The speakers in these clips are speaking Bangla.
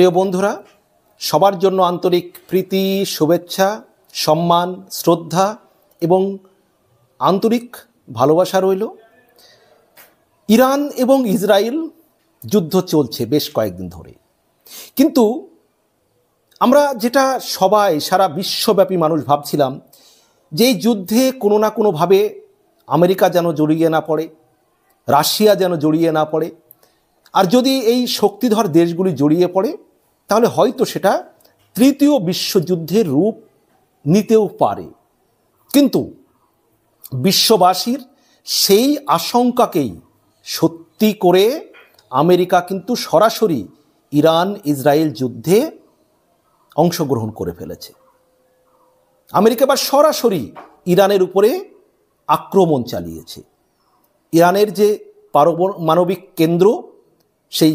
প্রিয় বন্ধুরা, সবার জন্য আন্তরিক প্রীতি, শুভেচ্ছা, সম্মান, শ্রদ্ধা এবং আন্তরিক ভালোবাসা রইল। ইরান এবং ইসরায়েল যুদ্ধ চলছে বেশ কয়েকদিন ধরে, কিন্তু আমরা যেটা সবাই সারা বিশ্বব্যাপী মানুষ ভাবছিলাম যে এই যুদ্ধে কোনো না কোনোভাবে আমেরিকা যেন জড়িয়ে না পড়ে, রাশিয়া যেন জড়িয়ে না পড়ে, আর যদি এই শক্তিধর দেশগুলি জড়িয়ে পড়ে তাহলে হয়তো সেটা তৃতীয় বিশ্বযুদ্ধের রূপ নিতেও পারে। কিন্তু বিশ্ববাসীর সেই আশঙ্কাকেই সত্যি করে আমেরিকা কিন্তু সরাসরি ইরান ইসরায়েল যুদ্ধে অংশগ্রহণ করে ফেলেছে। আমেরিকা এবার সরাসরি ইরানের উপরে আক্রমণ চালিয়েছে। ইরানের যে পারমাণবিক কেন্দ্র, সেই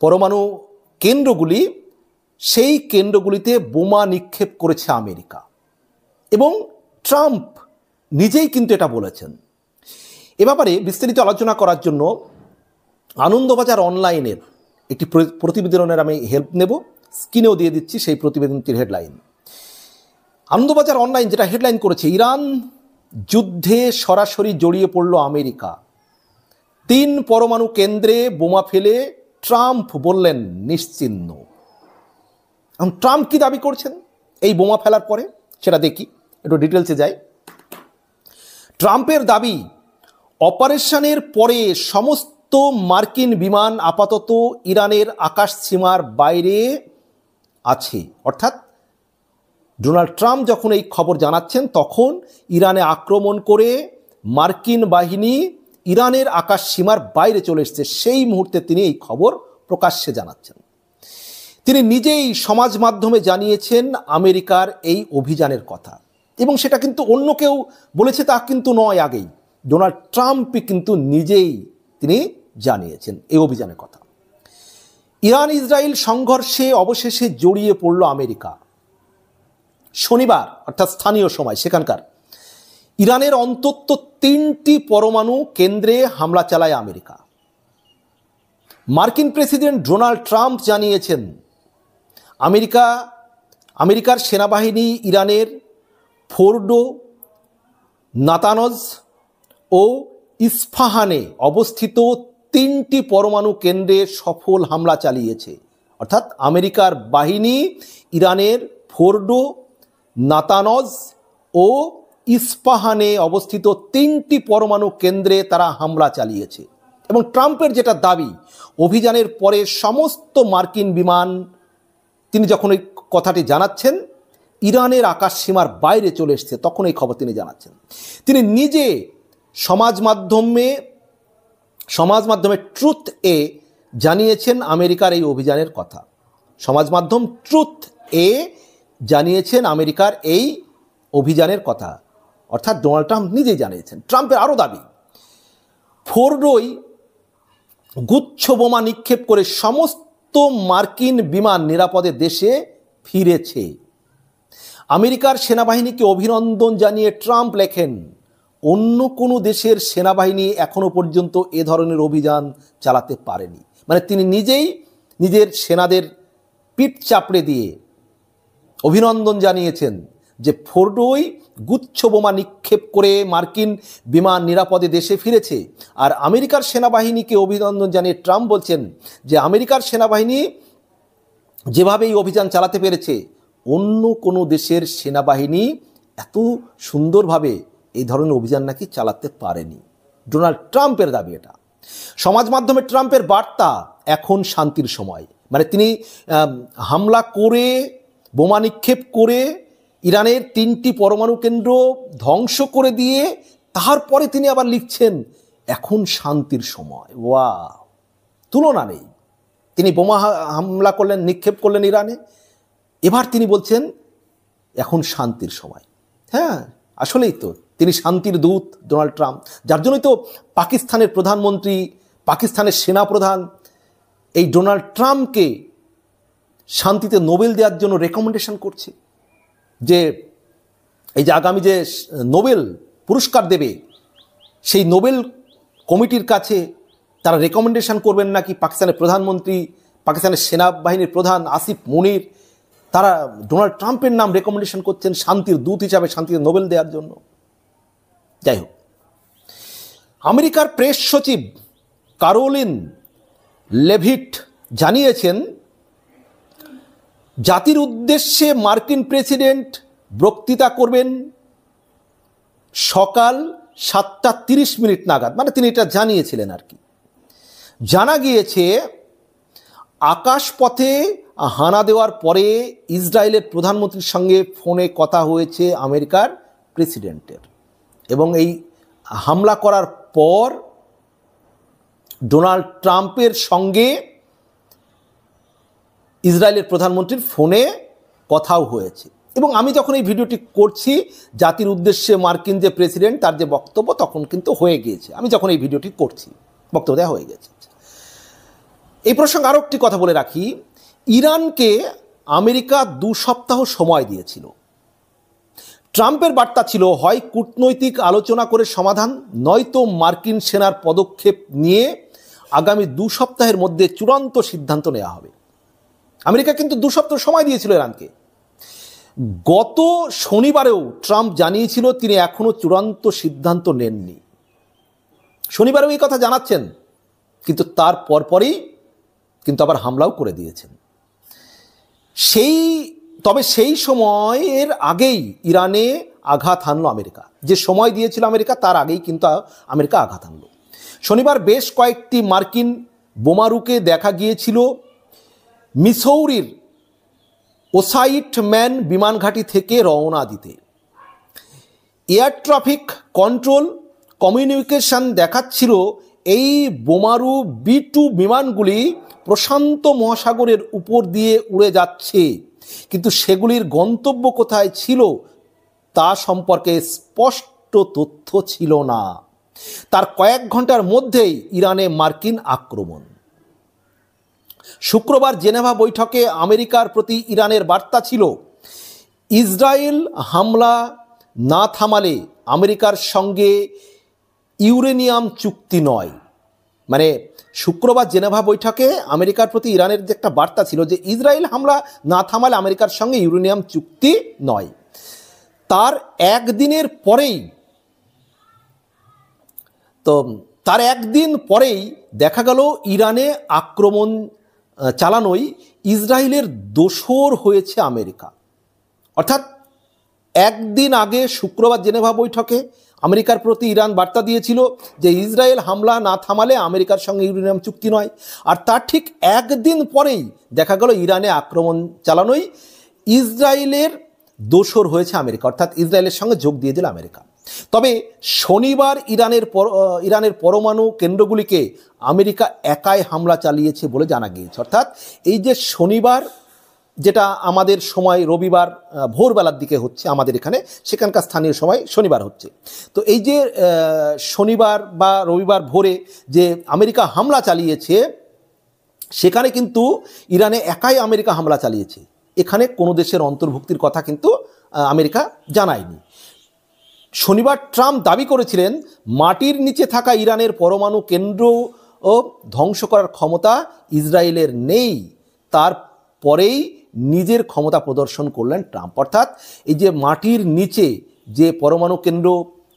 পরমাণু কেন্দ্রগুলি, সেই কেন্দ্রগুলিতে বোমা নিক্ষেপ করেছে আমেরিকা, এবং ট্রাম্প নিজেই কিন্তু এটা বলেছেন। এ ব্যাপারে বিস্তারিত আলোচনা করার জন্য আনন্দবাজার অনলাইনের একটি প্রতিবেদনের আমি হেল্প নেব। স্ক্রিনেও দিয়ে দিচ্ছি সেই প্রতিবেদনটির হেডলাইন। আনন্দবাজার অনলাইন যেটা হেডলাইন করেছে, ইরান যুদ্ধে সরাসরি জড়িয়ে পড়ল আমেরিকা, 3 পরমাণু কেন্দ্রে বোমা ফেলে ট্রাম্প বললেন নিশ্চিহ্ন। এখন ট্রাম্প কি দাবি করছেন এই বোমা ফেলার পরে সেটা দেখি, একটু ডিটেলসে যাই। ট্রাম্পের দাবি, অপারেশনের পরে সমস্ত মার্কিন বিমান আপাতত ইরানের আকাশ সীমার বাইরে আছে। অর্থাৎ ডোনাল্ড ট্রাম্প যখন এই খবর জানাচ্ছেন তখন ইরানে আক্রমণ করে মার্কিন বাহিনী ইরানের আকাশ সীমার বাইরে চলে এসেছে, সেই মুহূর্তে তিনি এই খবর প্রকাশ্যে জানাচ্ছেন। তিনি নিজেই সমাজ মাধ্যমে জানিয়েছেন আমেরিকার এই অভিযানের কথা, এবং সেটা কিন্তু অন্য কেউ বলেছে তা কিন্তু নয়, আগেই ডোনাল্ড ট্রাম্পই কিন্তু নিজেই তিনি জানিয়েছেন এই অভিযানের কথা। ইরান ইসরায়েল সংঘর্ষে অবশেষে জড়িয়ে পড়ল আমেরিকা। শনিবার অর্থাৎ স্থানীয় সময় সেখানকার ইরানের অন্তত 3টি পরমাণু কেন্দ্রে হামলা চালায় আমেরিকা। মার্কিন প্রেসিডেন্ট ডোনাল্ড ট্রাম্প জানিয়েছেন আমেরিকার সেনাবাহিনী ইরানের ফোর্ডো, নাতানজ ও ইস্পাহানে অবস্থিত 3টি পরমাণু কেন্দ্রে সফল হামলা চালিয়েছে। অর্থাৎ আমেরিকার বাহিনী ইরানের ফোর্ডো, নাতানজ ও ইস্পাহানে অবস্থিত 3টি পরমাণু কেন্দ্রে তারা হামলা চালিয়েছে। এবং ট্রাম্পের যেটা দাবি, অভিযানের পরে সমস্ত মার্কিন বিমান, তিনি যখন এই কথাটি জানাচ্ছেন, ইরানের আকাশ সীমার বাইরে চলে এসছে, তখন এই খবর তিনি জানাচ্ছেন। তিনি নিজে সমাজ মাধ্যমে ট্রুথ এ জানিয়েছেন আমেরিকার এই অভিযানের কথা। সমাজ মাধ্যম ট্রুথ এ জানিয়েছেন আমেরিকার এই অভিযানের কথা, অর্থাৎ ডোনাল্ড ট্রাম্প নিজেই জানিয়েছেন। ট্রাম্পের আরও দাবি, ফোর্ডোয় গুচ্ছ বোমা নিক্ষেপ করে সমস্ত মার্কিন বিমান নিরাপদে দেশে ফিরেছে। আমেরিকার সেনাবাহিনীকে অভিনন্দন জানিয়ে ট্রাম্প লেখেন, অন্য কোনো দেশের সেনাবাহিনী এখনো পর্যন্ত এ ধরনের অভিযান চালাতে পারেনি। মানে তিনি নিজেই নিজের সেনাদের পিঠ চাপড়ে দিয়ে অভিনন্দন জানিয়েছেন যে ফোর্ডোয় গুচ্ছ বোমা নিক্ষেপ করে মার্কিন বিমান নিরাপদে দেশে ফিরেছে। আর আমেরিকার সেনাবাহিনীকে অভিনন্দন জানিয়ে ট্রাম্প বলছেন যে আমেরিকার সেনাবাহিনী যেভাবে এই অভিযান চালাতে পেরেছে, অন্য কোনো দেশের সেনাবাহিনী এত সুন্দরভাবে এই ধরনের অভিযান নাকি চালাতে পারেনি। ডোনাল্ড ট্রাম্পের দাবি এটা। সমাজ মাধ্যমে ট্রাম্পের বার্তা, এখন শান্তির সময়। মানে তিনি হামলা করে, বোমা নিক্ষেপ করে ইরানের 3টি পরমাণু কেন্দ্র ধ্বংস করে দিয়ে তারপরে তিনি আবার লিখছেন এখন শান্তির সময়। ওয়া, তুলনা নেই। তিনি বোমা হামলা করলেন, নিক্ষেপ করলেন ইরানে, এবার তিনি বলছেন এখন শান্তির সময়। হ্যাঁ, আসলেই তো তিনি শান্তির দূত ডোনাল্ড ট্রাম্প, যার জন্যই তো পাকিস্তানের প্রধানমন্ত্রী, পাকিস্তানের সেনাপ্রধান এই ডোনাল্ড ট্রাম্পকে শান্তিতে নোবেল দেওয়ার জন্য রেকমেন্ডেশন করছে, যে এই যে আগামী যে নোবেল পুরস্কার দেবে, সেই নোবেল কমিটির কাছে তারা রেকমেন্ডেশন করবেন নাকি পাকিস্তানের প্রধানমন্ত্রী, পাকিস্তানের সেনাবাহিনীর প্রধান আসিফ মুনির, তারা ডোনাল্ড ট্রাম্পের নাম রেকমেন্ডেশন করছেন শান্তির দূত হিসাবে, শান্তির নোবেল দেওয়ার জন্য। যাই হোক, আমেরিকার প্রেস সচিব কারোলিন লেভিট জানিয়েছেন, জাতির উদ্দেশ্যে মার্কিন প্রেসিডেন্ট বক্তৃতা করবেন সকাল 7:30 নাগাদ, মানে তিনি এটা জানিয়েছিলেন আর কি। জানা গিয়েছে আকাশপথে হানা দেওয়ার পরে ইসরায়েলের প্রধানমন্ত্রীর সঙ্গে ফোনে কথা হয়েছে আমেরিকার প্রেসিডেন্টের, এবং এই হামলা করার পর ডোনাল্ড ট্রাম্পের সঙ্গে ইসরায়েলের প্রধানমন্ত্রীর ফোনে কথাও হয়েছে। এবং আমি যখন এই ভিডিওটি করছি, জাতির উদ্দেশ্যে মার্কিন যে প্রেসিডেন্ট তার যে বক্তব্য তখন কিন্তু হয়ে গিয়েছে। আমি যখন এই ভিডিওটি করছি বক্তব্য দেওয়া হয়ে গেছে। এই প্রসঙ্গে আরও একটি কথা বলে রাখি, ইরানকে আমেরিকা 2 সপ্তাহ সময় দিয়েছিল। ট্রাম্পের বার্তা ছিল, হয় কূটনৈতিক আলোচনা করে সমাধান, নয়তো মার্কিন সেনার পদক্ষেপ নিয়ে আগামী 2 সপ্তাহের মধ্যে চূড়ান্ত সিদ্ধান্ত নেওয়া হবে। আমেরিকা কিন্তু 2 সপ্তাহ সময় দিয়েছিল ইরানকে। গত শনিবারেও ট্রাম্প জানিয়েছিল তিনি এখনও চূড়ান্ত সিদ্ধান্ত নেননি। শনিবারেও এই কথা জানাচ্ছেন, কিন্তু তার পরপরই কিন্তু আবার হামলাও করে দিয়েছেন। তবে সেই সময়ের আগেই ইরানে আঘাত হানল আমেরিকা। যে সময় দিয়েছিল আমেরিকা তার আগেই কিন্তু আমেরিকা আঘাত হানল। শনিবার বেশ কয়েকটি মার্কিন বোমারুকে দেখা গিয়েছিল মিসৌরির ওসাইট ম্যান বিমান ঘাঁটি থেকে রওনা দিতে। এয়ার ট্রাফিক কন্ট্রোল কমিউনিকেশন দেখাচ্ছিল এই বোমারু B-2 বিমানগুলি প্রশান্ত মহাসাগরের উপর দিয়ে উড়ে যাচ্ছে, কিন্তু সেগুলির গন্তব্য কোথায় ছিল তা সম্পর্কে স্পষ্ট তথ্য ছিল না। তার কয়েক ঘন্টার মধ্যেই ইরানে মার্কিন আক্রমণ। শুক্রবার জেনেভা বৈঠকে আমেরিকার প্রতি ইরানের বার্তা ছিল, ইসরায়েল হামলা না থামালে আমেরিকার সঙ্গে ইউরেনিয়াম চুক্তি নয়। মানে শুক্রবার জেনেভা বৈঠকে আমেরিকার প্রতি ইরানের যে একটা বার্তা ছিল যে ইসরায়েল হামলা না থামালে আমেরিকার সঙ্গে ইউরেনিয়াম চুক্তি নয়। তার একদিনের পরেই দেখা গেল ইরানে আক্রমণ চালানোই ইসরায়েলের দোসর হয়েছে আমেরিকা। অর্থাৎ একদিন আগে শুক্রবার জেনেভা বৈঠকে আমেরিকার প্রতি ইরান বার্তা দিয়েছিল যে ইসরায়েল হামলা না থামালে আমেরিকার সঙ্গে ইউরেনিয়াম চুক্তি নয়, আর তার ঠিক একদিন পরেই দেখা গেল ইরানে আক্রমণ চালানোই ইসরায়েলের দোসর হয়েছে আমেরিকা, অর্থাৎ ইসরায়েলের সঙ্গে যোগ দিয়ে দিল আমেরিকা। তবে শনিবার ইরানের পরমাণু কেন্দ্রগুলিকে আমেরিকা একাই হামলা চালিয়েছে বলে জানা গিয়েছে। অর্থাৎ এই যে শনিবার, যেটা আমাদের সময় রবিবার ভোরবেলার দিকে হচ্ছে আমাদের এখানে, সেখানকার স্থানীয় সময় শনিবার হচ্ছে। তো এই যে শনিবার বা রবিবার ভোরে যে আমেরিকা হামলা চালিয়েছে, সেখানে কিন্তু ইরানে একাই আমেরিকা হামলা চালিয়েছে। এখানে কোনো দেশের অন্তর্ভুক্তির কথা কিন্তু আমেরিকা জানায়নি। শনিবার ট্রাম্প দাবি করেছিলেন মাটির নিচে থাকা ইরানের পরমাণু কেন্দ্র ও ধ্বংস করার ক্ষমতা ইসরায়েলের নেই। তারপরেই নিজের ক্ষমতা প্রদর্শন করলেন ট্রাম্প। অর্থাৎ এই যে মাটির নিচে যে পরমাণু কেন্দ্র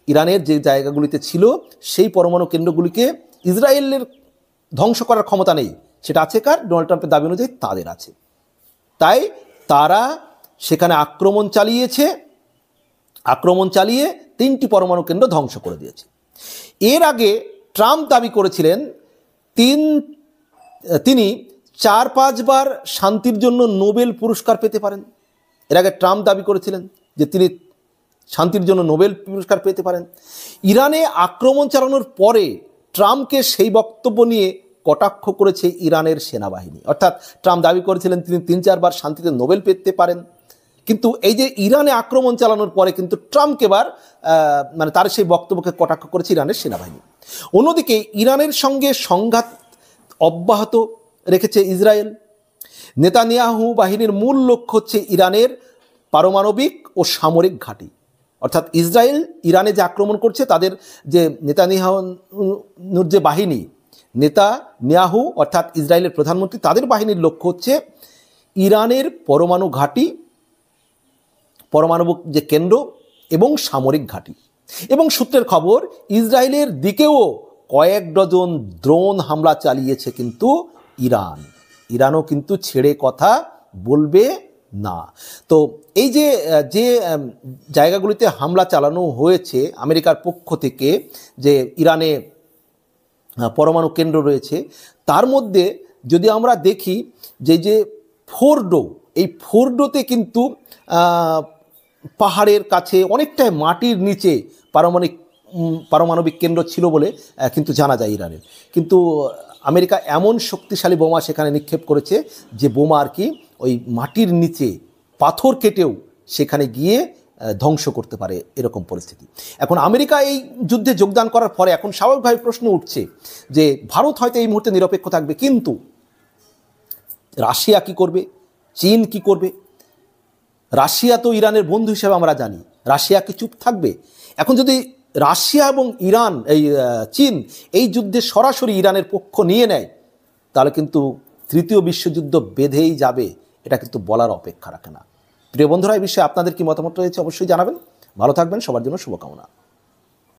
ইরানের যে জায়গাগুলিতে ছিল, সেই পরমাণু কেন্দ্রগুলিকে ইসরায়েলের ধ্বংস করার ক্ষমতা নেই, সেটা আছে কার? ডোনাল্ড ট্রাম্পের দাবি অনুযায়ী তাদের আছে। তাই তারা সেখানে আক্রমণ চালিয়ে 3টি পরমাণু কেন্দ্র ধ্বংস করে দিয়েছে। এর আগে ট্রাম্প দাবি করেছিলেন তিনি 4-5 বার শান্তির জন্য নোবেল পুরস্কার পেতে পারেন। এর আগে ট্রাম্প দাবি করেছিলেন যে তিনি শান্তির জন্য নোবেল পুরস্কার পেতে পারেন। ইরানে আক্রমণ চালানোর পরে ট্রাম্পকে সেই বক্তব্য নিয়ে কটাক্ষ করেছে ইরানের সেনাবাহিনী। অর্থাৎ ট্রাম্প দাবি করেছিলেন তিনি 3-4 বার শান্তিতে নোবেল পেতে পারেন, কিন্তু এই যে ইরানে আক্রমণ চালানোর পরে কিন্তু ট্রাম্পকে মানে তার সেই বক্তব্যকে কটাক্ষ করেছে ইরানের সেনাবাহিনী। অন্যদিকে ইরানের সঙ্গে সংঘাত অব্যাহত রেখেছে ইসরায়েল। নেতানিয়াহু বাহিনীর মূল লক্ষ্য হচ্ছে ইরানের পারমাণবিক ও সামরিক ঘাঁটি। অর্থাৎ ইসরায়েল ইরানে যে আক্রমণ করছে, তাদের যে নেতানিয়াহুর যে বাহিনী, নেতানিয়াহু অর্থাৎ ইসরায়েলের প্রধানমন্ত্রী, তাদের বাহিনীর লক্ষ্য হচ্ছে ইরানের পরমাণু ঘাঁটি, পরমাণবিক যে কেন্দ্র এবং সামরিক ঘাঁটি। এবং সূত্রের খবর, ইসরায়েলের দিকেও কয়েক ডজন ড্রোন হামলা চালিয়েছে কিন্তু ইরানও কিন্তু ছেড়ে কথা বলবে না। তো এই যে যে জায়গাগুলিতে হামলা চালানো হয়েছে আমেরিকার পক্ষ থেকে, যে ইরানে পরমাণু কেন্দ্র রয়েছে, তার মধ্যে যদি আমরা দেখি যে ফোর্ডো, এই ফোর্ডোতে কিন্তু পাহাড়ের কাছে অনেকটাই মাটির নিচে পারমাণবিক কেন্দ্র ছিল বলে কিন্তু জানা যায় ইরানের। কিন্তু আমেরিকা এমন শক্তিশালী বোমা সেখানে নিক্ষেপ করেছে যে বোমা আর কি ওই মাটির নিচে পাথর কেটেও সেখানে গিয়ে ধ্বংস করতে পারে, এরকম পরিস্থিতি। এখন আমেরিকা এই যুদ্ধে যোগদান করার পরে এখন স্বাভাবিকভাবে প্রশ্ন উঠছে যে ভারত হয়তো এই মুহূর্তে নিরপেক্ষ থাকবে, কিন্তু রাশিয়া কি করবে, চীন কি করবে? রাশিয়া তো ইরানের বন্ধু হিসেবে আমরা জানি, রাশিয়া কি চুপ থাকবে? এখন যদি রাশিয়া এবং চীন এই যুদ্ধে সরাসরি ইরানের পক্ষ নিয়ে নেয়, তাহলে কিন্তু তৃতীয় বিশ্বযুদ্ধ বেঁধেই যাবে, এটা কিন্তু বলার অপেক্ষা রাখে না। প্রিয় বন্ধুরা, এই বিষয়ে আপনাদের কি মতামত রয়েছে অবশ্যই জানাবেন। ভালো থাকবেন, সবার জন্য শুভকামনা।